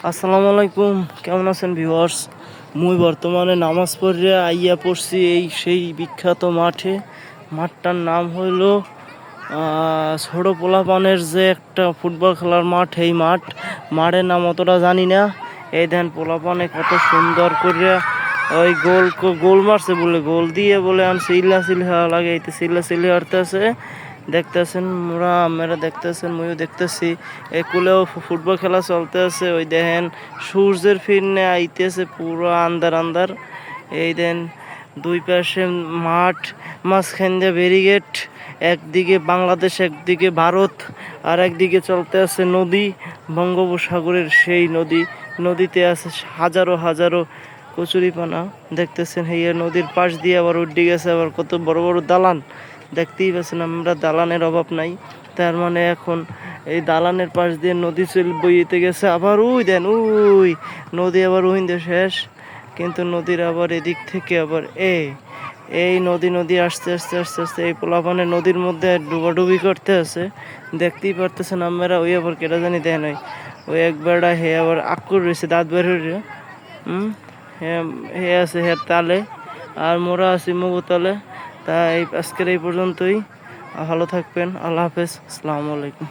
আসসালামু আলাইকুম, কেমন আছেন ভিউয়ার্স? মুই বর্তমানে নামাজ পড়িয়া আইয়া পড়ছি এই সেই বিখ্যাত মাঠে। মাঠটার নাম হইল ছোট পোলাপানের যে একটা ফুটবল খেলার মাঠ, এই মাঠের নাম অতটা জানি না। এই দেন পোলাপানে কত সুন্দর করে ওই গোল মারছে, বলে গোল দিয়ে বলে চিল্লা চিল্লি হওয়া লাগে, এই চিল্লা চিল্লি হারতেছে। দেখতেছেন আমরা দেখতেছেন, মুইও দেখতেছি। এই কুলেও ফুটবল খেলা চলতে আছে। ওই দেখেন সূর্যের ফিরনে আইতেছে, পুরো আন্দার আন্দার। এই দেন দুই পাশে মাঠ, মাঝখান দিয়ে ব্যারিকেড, একদিকে বাংলাদেশ একদিকে ভারত, আর একদিকে চলতে আছে নদী, বঙ্গোপসাগরের সেই নদীতে আছে হাজারো হাজারো কচুরিপানা। দেখতেছেন এই নদীর পাশ দিয়ে আবার উঠে গেছে আবার কত বড় বড় দালান। দেখতেই পাচ্ছেন আমরা, দালানের অভাব নাই। তার মানে এখন এই দালানের পাশ দিয়ে নদী বইতে গেছে। আবার ওই দেন ওই নদী আবার ওইন্দে শেষ, কিন্তু নদীর আবার এদিক থেকে আবার এই নদী আসতে আসতে আসতে আসতে এই পোলাপানে নদীর মধ্যে ডুবাডুবি করতে আছে। দেখতেই পারতেছেন আমরা। ওই আবার কেটা জানি দেন ওই একবারটা হে আবার আক্কুর রয়েছে, দাঁত বের হয়ে হে আছে হের তালে, আর মোরা আছি মুগো তালে। তাই আজকের এই পর্যন্তই। ভালো থাকবেন, আল্লাহ হাফেজ, আসসালামু আলাইকুম।